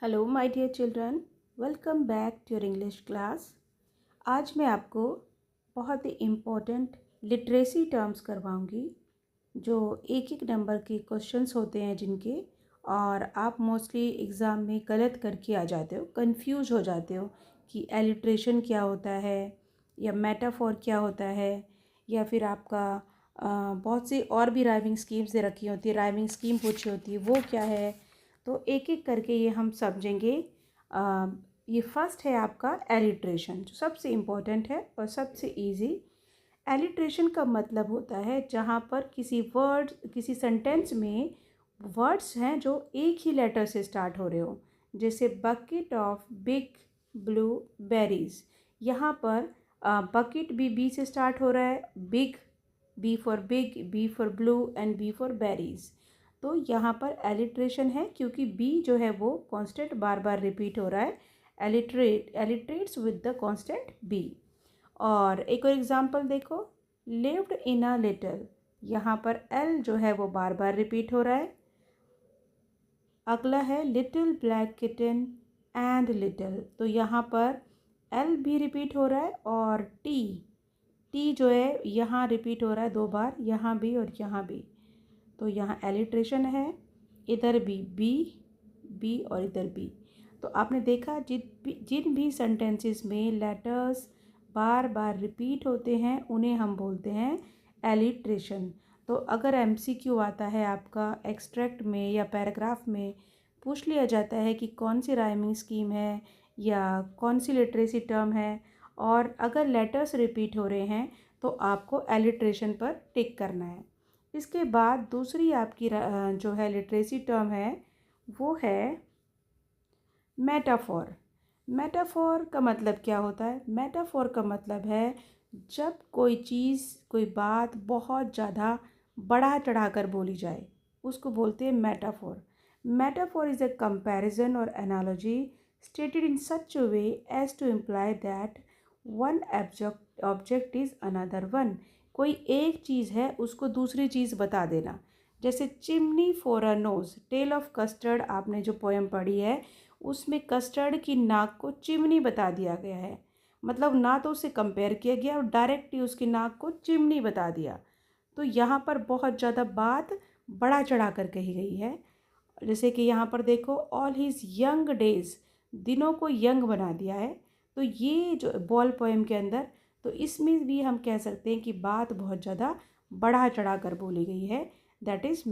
Hello my dear children, welcome back to your English class. आज मैं आपको बहुत ही इम्पोर्टेंट लिटरेसी टर्म्स करवाऊंगी जो एक एक नंबर के क्वेश्चंस होते हैं जिनके, और आप मोस्टली एग्ज़ाम में गलत करके आ जाते हो, कंफ्यूज हो जाते हो कि एलिट्रेशन क्या होता है या मेटाफोर क्या होता है, या फिर आपका बहुत सी और भी राइमिंग स्कीम्स दे रखी होती है, राइमिंग स्कीम पूछी होती है, वो क्या है। तो एक एक करके ये हम समझेंगे। ये फर्स्ट है आपका एलिट्रेशन, जो सबसे इम्पोर्टेंट है और सबसे इजी। एलिट्रेशन का मतलब होता है जहाँ पर किसी वर्ड, किसी सेंटेंस में वर्ड्स हैं जो एक ही लेटर से स्टार्ट हो रहे हो। जैसे bucket of big blue berries, यहाँ पर बकेट भी बी से स्टार्ट हो रहा है, big B for big, B for blue and B for berries. तो यहाँ पर एलिट्रेशन है क्योंकि बी जो है वो कांस्टेंट बार बार रिपीट हो रहा है। एलिट्रेट्स विद द कांस्टेंट बी। और एक और एग्जांपल देखो, लिव्ड इन अ लिटिल, यहाँ पर एल जो है वो बार बार रिपीट हो रहा है। अगला है little black kitten and little, तो यहाँ पर एल भी रिपीट हो रहा है और टी टी जो है यहाँ रिपीट हो रहा है दो बार, यहाँ भी और यहाँ भी। तो यहाँ एलिट्रेशन है, इधर भी बी, बी और इधर बी। तो आपने देखा जिन भी सेंटेंसेस में लेटर्स बार बार रिपीट होते हैं उन्हें हम बोलते हैं एलिट्रेशन। तो अगर एमसीक्यू आता है आपका एक्सट्रैक्ट में या पैराग्राफ में, पूछ लिया जाता है कि कौन सी राइमिंग स्कीम है या कौन सी लिटरेसी टर्म है, और अगर लेटर्स रिपीट हो रहे हैं तो आपको एलिट्रेशन पर टिक करना है। इसके बाद दूसरी आपकी जो है लिटरेसी टर्म है वो है मेटाफोर। मेटाफोर का मतलब क्या होता है? मेटाफोर का मतलब है जब कोई चीज़, कोई बात बहुत ज़्यादा बढ़ा चढ़ा कर बोली जाए, उसको बोलते हैं metaphor. Metaphor is a comparison और analogy stated in such a way as to imply that one object is another one। कोई एक चीज़ है उसको दूसरी चीज़ बता देना। जैसे chimney for a nose, tail of custard, आपने जो पोएम पढ़ी है उसमें कस्टर्ड की नाक को चिमनी बता दिया गया है। मतलब ना तो उसे कंपेयर किया गया और डायरेक्ट ही उसकी नाक को चिमनी बता दिया। तो यहाँ पर बहुत ज़्यादा बात बढ़ा चढ़ा कर कही गई है। जैसे कि यहाँ पर देखो, ऑल हिज यंग डेज, दिनों को यंग बना दिया है। तो ये जो बॉल पोएम के अंदर, तो इसमें भी हम कह सकते हैं कि बात बहुत ज़्यादा बढ़ा चढ़ा कर बोली गई है। दैट इज़,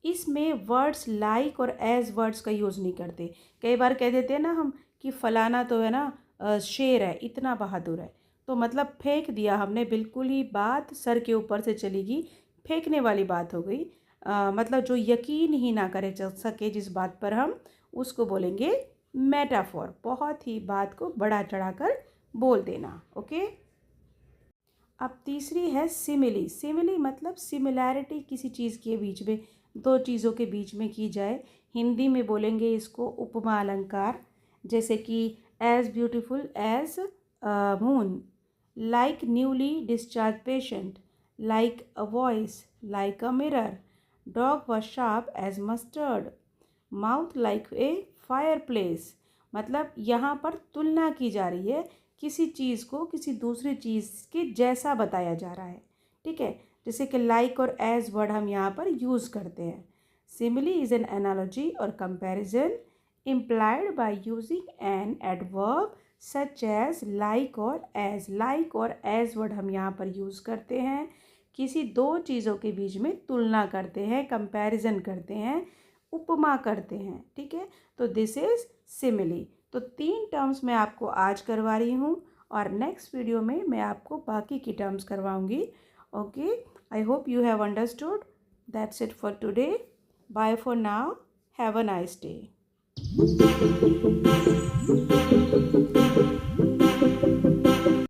इसमें वर्ड्स लाइक और एज वर्ड्स का यूज़ नहीं करते। कई बार कह देते हैं ना हम कि फ़लाना तो है ना शेर है, इतना बहादुर है, तो मतलब फेंक दिया हमने, बिल्कुल ही बात सर के ऊपर से चली गई, फेंकने वाली बात हो गई। मतलब जो यकीन ही ना करे चल सके जिस बात पर, हम उसको बोलेंगे मेटाफोर। बहुत ही बात को बढ़ा चढ़ा कर बोल देना। ओके, अब तीसरी है सिमिली। सिमिली मतलब सिमिलैरिटी, किसी चीज़ के बीच में, दो चीज़ों के बीच में की जाए। हिंदी में बोलेंगे इसको उपमा अलंकार। जैसे कि as beautiful as moon, like newly discharge patient, like a voice, like a mirror, dog व sharp as mustard, mouth like a fire place. मतलब यहाँ पर तुलना की जा रही है, किसी चीज़ को किसी दूसरी चीज़ के जैसा बताया जा रहा है। ठीक है, जैसे कि लाइक और एज वर्ड हम यहाँ पर यूज़ करते हैं। सिमिली इज़ एन एनालॉजी और comparison implied by using an adverb such as like और as। like और as वर्ड हम यहाँ पर यूज़ करते हैं, किसी दो चीज़ों के बीच में तुलना करते हैं, कंपैरिजन करते हैं, उपमा करते हैं। ठीक है, तो दिस इज़ सिमिली। तो 3 टर्म्स मैं आपको आज करवा रही हूँ और नेक्स्ट वीडियो में मैं आपको बाकी की टर्म्स करवाऊँगी। Okay, I hope you have understood. That's it for today. Bye for now, have a nice day.